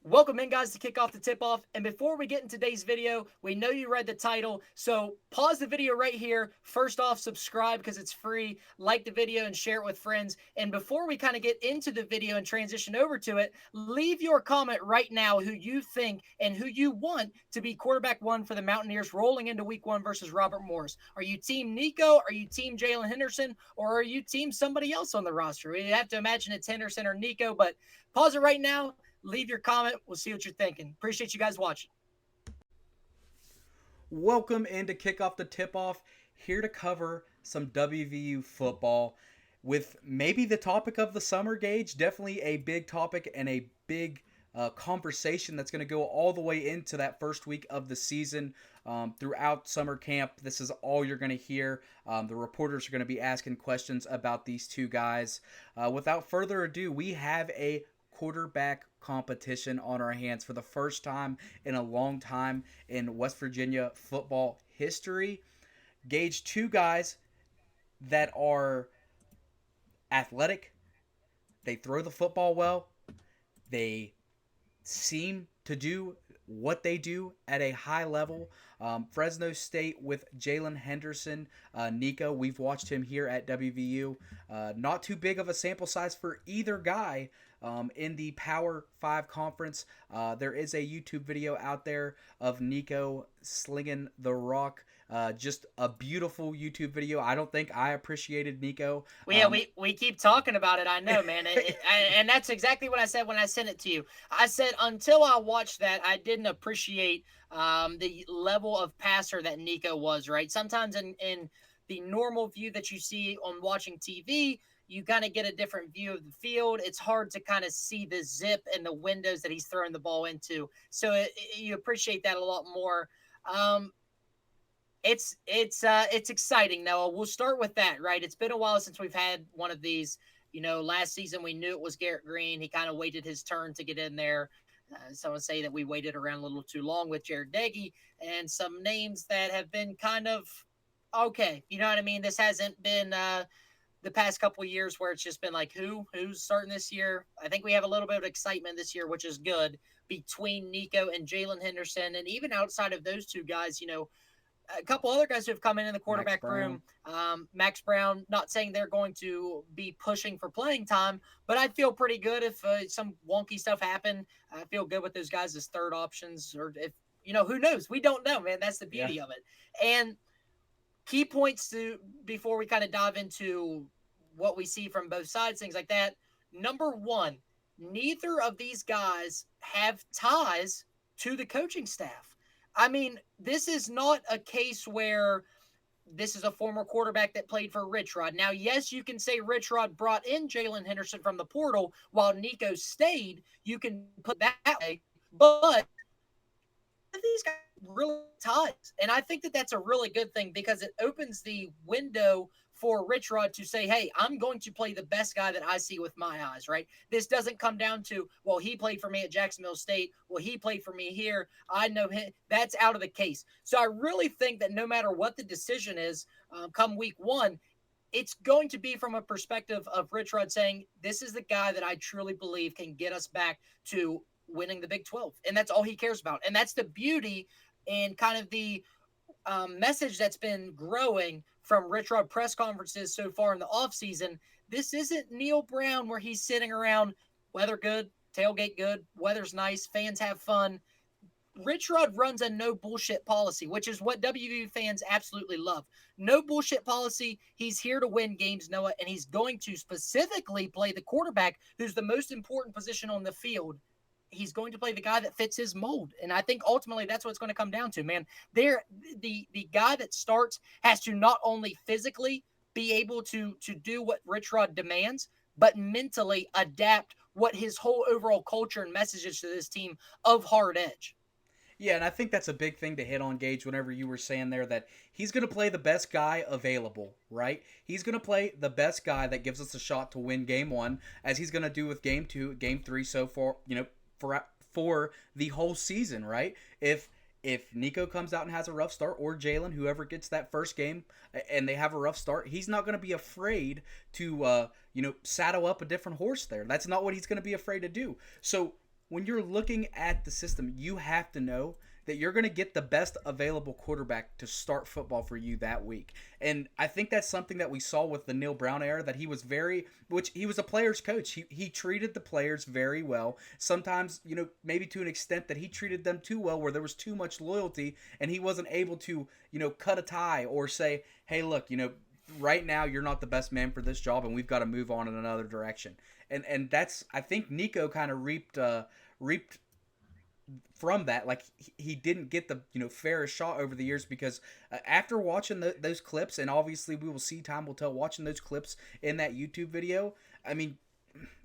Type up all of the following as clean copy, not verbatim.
Welcome in, guys, to kick off the tip-off. And before we get in today's video, we know you read the title, so pause the video right here. First off, subscribe because it's free. Like the video and share it with friends. And before we kind of get into the video and transition over to it, leave your comment right now who you think and who you want to be quarterback one for the Mountaineers rolling into week one versus Robert Morris. Are you team Nicco? Are you team Jaylen Henderson? Or are you team somebody else on the roster? We have to imagine it's Henderson or Nicco, but pause it right now. Leave your comment. We'll see what you're thinking. Appreciate you guys watching. Welcome in to kick off the tip off. Here to cover some WVU football with maybe the topic of the summer, Gage. Definitely a big topic and a big conversation that's going to go all the way into that first week of the season. Throughout summer camp, this is all you're going to hear. The reporters are going to be asking questions about these two guys. Without further ado, we have a quarterback competition on our hands for the first time in a long time in West Virginia football history. Gauge two guys that are athletic, they throw the football well, they seem to do what they do at a high level. Fresno State with Jaylen Henderson, Nicco. We've watched him here at WVU. Not too big of a sample size for either guy. In the Power 5 conference, there is a YouTube video out there of Nicco slinging the rock. Just a beautiful YouTube video. I don't think I appreciated Nicco. Well, yeah, we keep talking about it. I know, man. And that's exactly what I said when I sent it to you. I said until I watched that, I didn't appreciate the level of passer that Nicco was, right? Sometimes in the normal view that you see on watching TV, you kind of get a different view of the field. It's hard to kind of see the zip and the windows that he's throwing the ball into. So you appreciate that a lot more. It's exciting. Now we'll start with that, right? It's been a while since we've had one of these. You know, last season we knew it was Garrett Green. He kind of waited his turn to get in there. Some would say that we waited around a little too long with Jared Deggy and some names that have been kind of okay. You know what I mean? This hasn't been the past couple of years where it's just been like who's starting this year. I think we have a little bit of excitement this year, which is good between Nicco and Jaylen Henderson, and even outside of those two guys, you know, a couple other guys who have come in the quarterback room. Max Brown, not saying they're going to be pushing for playing time, but I'd feel pretty good if some wonky stuff happened. I feel good with those guys as third options, or if, you know, who knows? We don't know, man. That's the beauty of it. And key points to before we kind of dive into what we see from both sides, things like that. Number one, neither of these guys have ties to the coaching staff. I mean, this is not a case where this is a former quarterback that played for Rich Rod. Now, yes, you can say Rich Rod brought in Jaylen Henderson from the portal while Nicco stayed. You can put that way, but these guys really ties. And I think that that's a really good thing because it opens the window for Rich Rod to say, hey, I'm going to play the best guy that I see with my eyes, right? This doesn't come down to, well, he played for me at Jacksonville State. Well, he played for me here. I know him. That's out of the case. So I really think that no matter what the decision is come week one, it's going to be from a perspective of Rich Rod saying, this is the guy that I truly believe can get us back to winning the Big 12. And that's all he cares about. And that's the beauty and kind of the message that's been growing from Rich Rod press conferences so far in the offseason. This isn't Neil Brown where he's sitting around, weather good, tailgate good, weather's nice, fans have fun. Rich Rod runs a no bullshit policy, which is what WVU fans absolutely love. No bullshit policy. He's here to win games, Noah, and he's going to specifically play the quarterback, who's the most important position on the field. He's going to play the guy that fits his mold. And I think ultimately that's what it's going to come down to, man. The guy that starts has to not only physically be able to do what Rich Rod demands, but mentally adapt what his whole overall culture and messages to this team of hard edge. Yeah, and I think that's a big thing to hit on, Gage, whenever you were saying there that he's going to play the best guy available, right? He's going to play the best guy that gives us a shot to win game one, as he's going to do with game two, game three, so far, you know, for the whole season, right? If Nicco comes out and has a rough start, or Jaylen, whoever gets that first game, and they have a rough start, he's not going to be afraid to, saddle up a different horse there. That's not what he's going to be afraid to do. So when you're looking at the system, you have to know that you're going to get the best available quarterback to start football for you that week. And I think that's something that we saw with the Neil Brown era, that he was which he was a player's coach. He treated the players very well. Sometimes, maybe to an extent that he treated them too well, where there was too much loyalty and he wasn't able to, cut a tie or say, hey, look, right now you're not the best man for this job and we've got to move on in another direction. And that's, I think Nicco kind of reaped from that. Like, he didn't get the fairest shot over the years, because after watching those clips, and obviously we will see, time will tell, watching those clips in that YouTube video, I mean,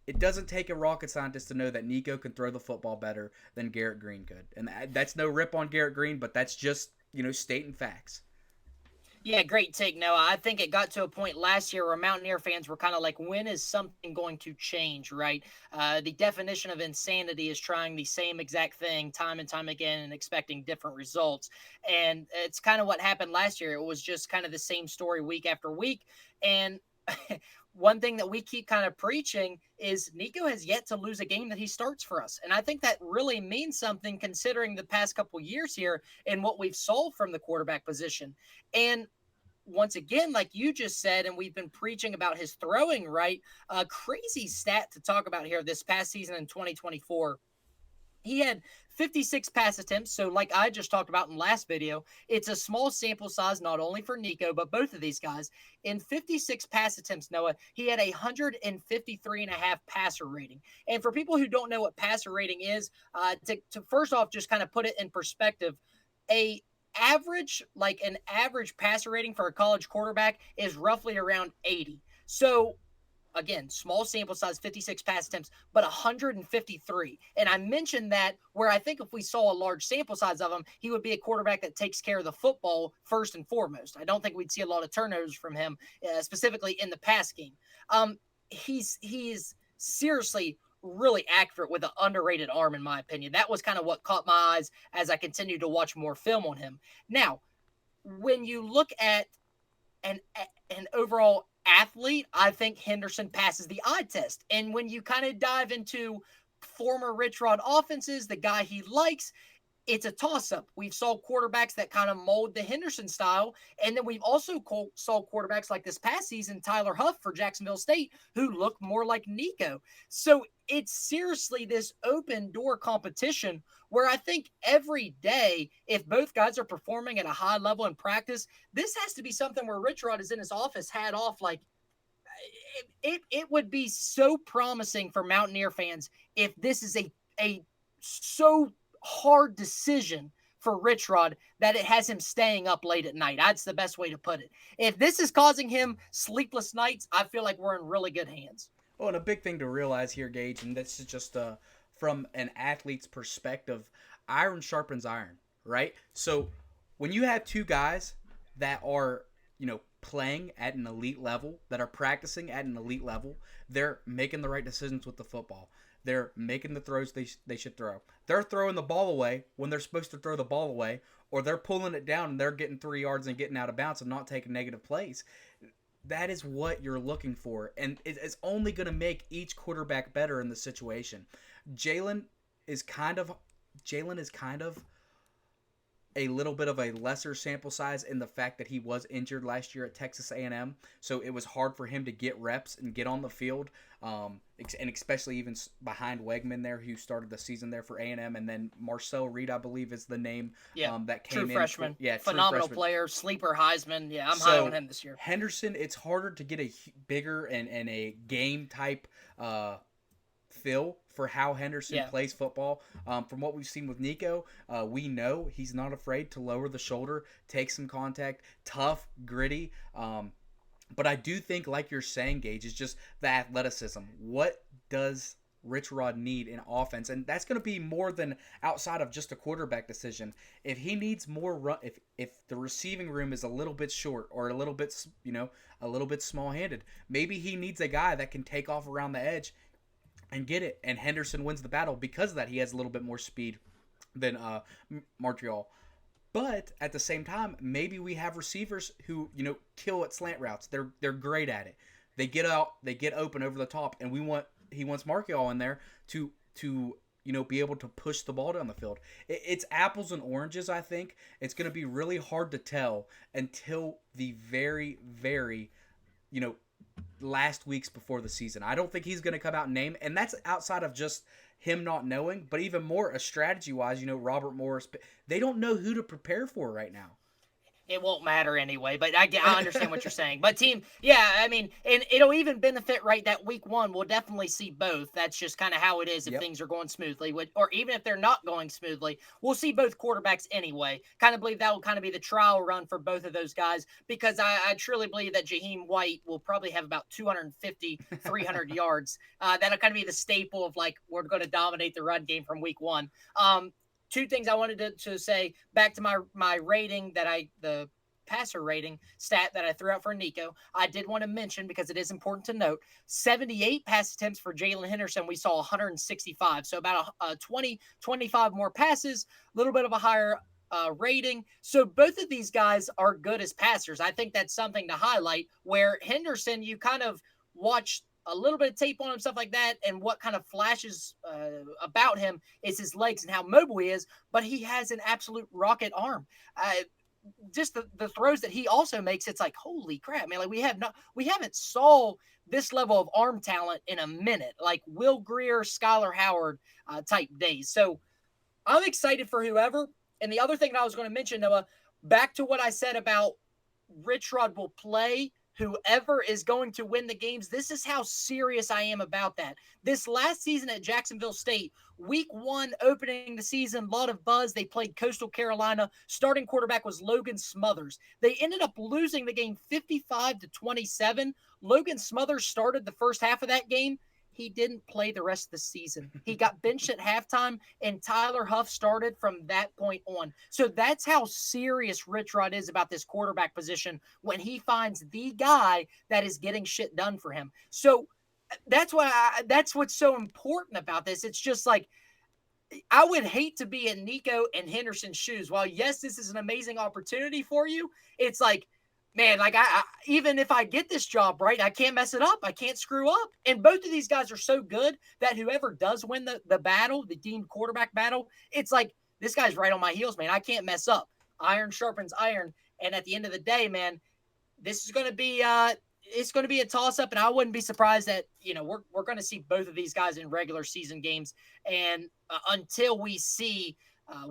it doesn't take a rocket scientist to know that Nicco can throw the football better than Garrett Green could. And that's no rip on Garrett Green, but that's just stating facts. Yeah, great take, Noah. I think it got to a point last year where Mountaineer fans were kind of like, when is something going to change, right? The definition of insanity is trying the same exact thing time and time again and expecting different results. And it's kind of what happened last year. It was just kind of the same story week after week. And one thing that we keep kind of preaching is Nicco has yet to lose a game that he starts for us. And I think that really means something, considering the past couple years here and what we've saw from the quarterback position. And once again, like you just said, and we've been preaching about his throwing, right? A crazy stat to talk about here this past season in 2024. He had 56 pass attempts. So like I just talked about in last video, it's a small sample size, not only for Nicco, but both of these guys. In 56 pass attempts, Noah, he had 153.5 passer rating. And for people who don't know what passer rating is, to first off, just kind of put it in perspective, an average passer rating for a college quarterback is roughly around 80. So again, small sample size, 56 pass attempts, but 153. And I mentioned that where I think if we saw a large sample size of him, he would be a quarterback that takes care of the football first and foremost. I don't think we'd see a lot of turnovers from him, specifically in the pass game. He's seriously really accurate with an underrated arm, in my opinion. That was kind of what caught my eyes as I continued to watch more film on him. Now, when you look at an overall athlete, I think Henderson passes the eye test. And when you kind of dive into former Rich Rod offenses, the guy he likes, it's a toss-up. We've saw quarterbacks that kind of mold the Henderson style, and then we've also saw quarterbacks like this past season, Tyler Huff for Jacksonville State, who look more like Nicco. So it's seriously this open door competition where I think every day, if both guys are performing at a high level in practice, this has to be something where Rich Rod is in his office, hat off, like, it would be so promising for Mountaineer fans if this is a so hard decision for Rich Rod that it has him staying up late at night. That's the best way to put it. If this is causing him sleepless nights, I feel like we're in really good hands. Oh, and a big thing to realize here, Gage, and this is just from an athlete's perspective, iron sharpens iron, right? So when you have two guys that are, playing at an elite level, that are practicing at an elite level, they're making the right decisions with the football. They're making the throws they should throw. They're throwing the ball away when they're supposed to throw the ball away, or they're pulling it down and they're getting 3 yards and getting out of bounds and not taking negative plays. That is what you're looking for, and it's only going to make each quarterback better in the situation. Jaylen is kind of a little bit of a lesser sample size in the fact that he was injured last year at Texas A&M, so it was hard for him to get reps and get on the field, and especially even behind Wegman there, who started the season there for A&M, and then Marcel Reed, I believe, is the name that came in. True freshman. Phenomenal player, sleeper Heisman. Yeah, I'm high on him this year. Henderson, it's harder to get a bigger and a game type feel for how Henderson plays football. From what we've seen with Nicco, we know he's not afraid to lower the shoulder, take some contact, tough, gritty. But I do think, like you're saying, Gage, is just the athleticism. What does Rich Rod need in offense? And that's going to be more than outside of just a quarterback decision. If he needs more run, if the receiving room is a little bit short or a little bit, a little bit small-handed, maybe he needs a guy that can take off around the edge and get it. And Henderson wins the battle because of that. He has a little bit more speed than Marchiol. But at the same time, maybe we have receivers who, kill at slant routes. They're great at it. They get out, they get open over the top, and he wants Marchiol in there to be able to push the ball down the field. It's apples and oranges, I think. It's going to be really hard to tell until the very, very, you know, last weeks before the season. I don't think he's going to come out and name, and that's outside of just him not knowing, but even more a strategy wise, Robert Morris, they don't know who to prepare for right now. It won't matter anyway, but I understand what you're saying. But team, yeah, I mean, and it'll even benefit, right, that week one, we'll definitely see both. That's just kind of how it is if things are going smoothly. Or even if they're not going smoothly, we'll see both quarterbacks anyway. Kind of believe that will kind of be the trial run for both of those guys, because I truly believe that Jaheim White will probably have about 250, 300 yards. That'll kind of be the staple of, like, we're going to dominate the run game from week one. Two things I wanted to say back to my rating the passer rating stat that I threw out for Nicco. I did want to mention, because it is important to note, 78 pass attempts for Jaylen Henderson. We saw 165. So about 25 more passes, a little bit of a higher rating. So both of these guys are good as passers. I think that's something to highlight, where Henderson, you kind of watch a little bit of tape on him, stuff like that, and what kind of flashes about him is his legs and how mobile he is, but he has an absolute rocket arm. Just the throws that he also makes, it's like, holy crap, man! Like, we haven't saw this level of arm talent in a minute, like Will Grier, Skylar Howard type days. So I'm excited for whoever. And the other thing that I was going to mention, Noah, back to what I said about Rich Rod will play whoever is going to win the games. This is how serious I am about that. This last season at Jacksonville State, week one, opening the season, a lot of buzz. They played Coastal Carolina. Starting quarterback was Logan Smothers. They ended up losing the game 55-27. Logan Smothers started the first half of that game. He didn't play the rest of the season. He got benched at halftime, and Tyler Huff started from that point on. So that's how serious Rich Rod is about this quarterback position when he finds the guy that is getting shit done for him. So that's what's so important about this. It's just like, I would hate to be in Nicco and Henderson's shoes. While, yes, this is an amazing opportunity for you, it's like, man, like I even if I get this job, right, I can't mess it up. I can't screw up. And both of these guys are so good that whoever does win the battle, the deemed quarterback battle, it's like, this guy's right on my heels, man. I can't mess up. Iron sharpens iron. And at the end of the day, man, this is going to be it's going to be a toss up, and I wouldn't be surprised that, we're going to see both of these guys in regular season games, and until we see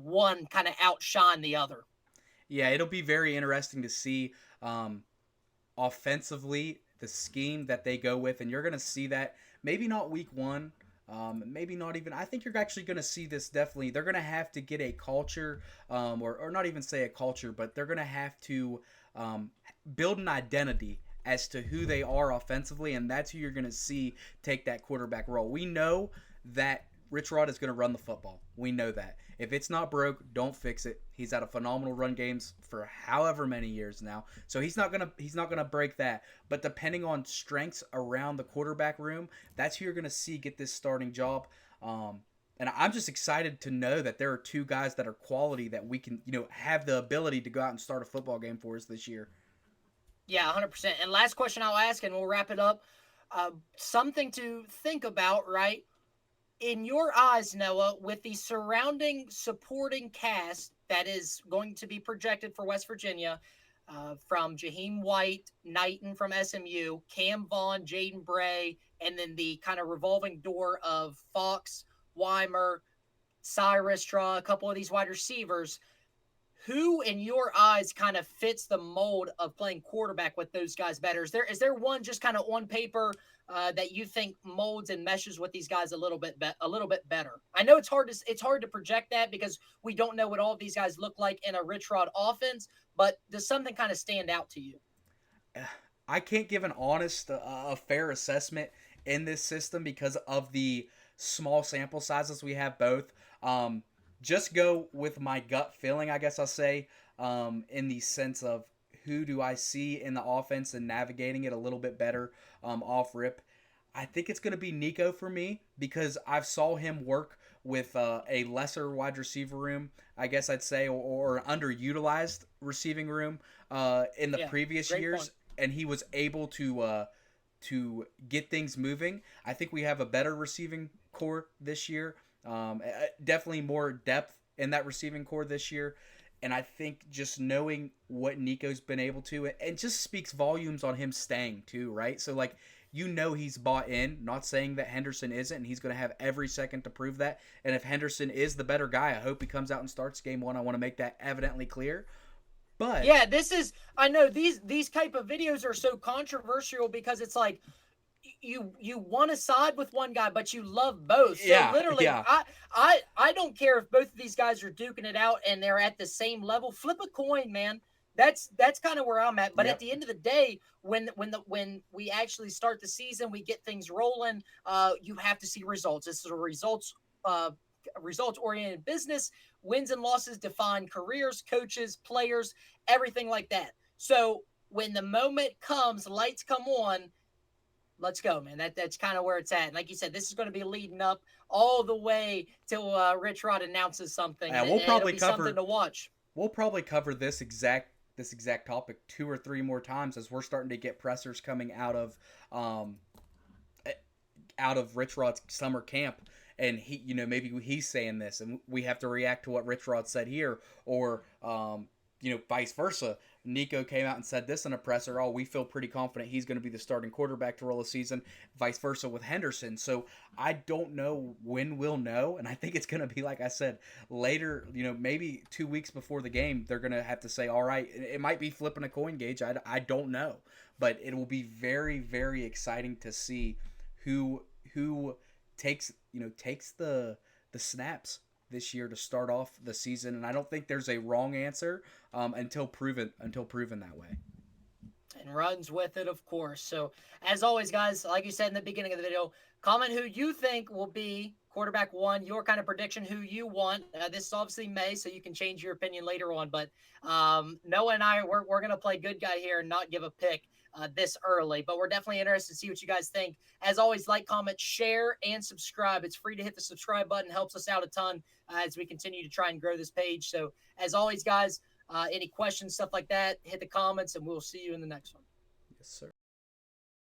one kind of outshine the other. Yeah, it'll be very interesting to see offensively the scheme that they go with, and you're going to see that maybe not week one, maybe not even. I think you're actually going to see this definitely. They're going to have to get a culture, or not even say a culture, but they're going to have to build an identity as to who they are offensively, and that's who you're going to see take that quarterback role. We know that Rich Rod is going to run the football. We know that. If it's not broke, don't fix it. He's had a phenomenal run games for however many years now, so he's not gonna break that. But depending on strengths around the quarterback room, that's who you're gonna see get this starting job. And I'm just excited to know that there are two guys that are quality that we can, have the ability to go out and start a football game for us this year. Yeah, 100%. And last question I'll ask, and we'll wrap it up. Something to think about, right? In your eyes, Noah, with the surrounding supporting cast that is going to be projected for West Virginia, from Jaheim White, Knighton from SMU, Cam Vaughn, Jaden Bray, and then the kind of revolving door of Fox, Weimer, Cyrus Straw, a couple of these wide receivers, who in your eyes kind of fits the mold of playing quarterback with those guys better? Is there one just kind of on paper that you think molds and meshes with these guys a little bit better? I know it's hard to project that because we don't know what all of these guys look like in a Rich Rod offense, but does something kind of stand out to you? I can't give an honest, a fair assessment in this system because of the small sample sizes we have both. Just go with my gut feeling, I guess I'll say, in the sense of who do I see in the offense and navigating it a little bit better off rip. I think it's going to be Nicco for me because I've saw him work with a lesser wide receiver room, I guess I'd say, or underutilized receiving room in the previous years, point. And he was able to get things moving. I think we have a better receiving core this year. Definitely more depth in that receiving core this year. And I think just knowing what Nico's been able to, it just speaks volumes on him staying too, right? So like, he's bought in. Not saying that Henderson isn't, and he's going to have every second to prove that. And if Henderson is the better guy, I hope he comes out and starts game one. I want to make that evidently clear. But yeah, I know these type of videos are so controversial because it's like you want to side with one guy, but you love both. So yeah, literally, yeah, I don't care if both of these guys are duking it out and they're at the same level. Flip a coin, man. That's kind of where I'm at. But at yep. the end of the day, when we actually start the season, we get things rolling. You have to see results. This is a results oriented business. Wins and losses define careers, coaches, players, everything like that. So when the moment comes, lights come on, let's go, man. That's kind of where it's at. And like you said, this is going to be leading up all the way till Rich Rod announces something, and We'll it'll probably be something cover to watch. this exact topic 2 or 3 more times as we're starting to get pressers coming out of Rich Rod's summer camp, and he, maybe he's saying this, and we have to react to what Rich Rod said here, or vice versa. Nicco came out and said this in a presser. Oh, we feel pretty confident he's going to be the starting quarterback to roll the season. Vice versa with Henderson. So I don't know when we'll know, and I think it's going to be, like I said, later. Maybe 2 weeks before the game, they're going to have to say, all right, it might be flipping a coin gauge. I don't know, but it will be very, very exciting to see who takes the snaps this year to start off the season. And I don't think there's a wrong answer until proven that way. And runs with it, of course. So, as always, guys, like you said in the beginning of the video, comment who you think will be quarterback one, your kind of prediction, who you want. This is obviously May, so you can change your opinion later on. But Noah and I, we're going to play good guy here and not give a pick this early. But we're definitely interested to see what you guys think. As always, like, comment, share, and subscribe. It's free to hit the subscribe button. Helps us out a ton as we continue to try and grow this page. So, as always, guys, any questions, stuff like that, hit the comments, and we'll see you in the next one. Yes, sir.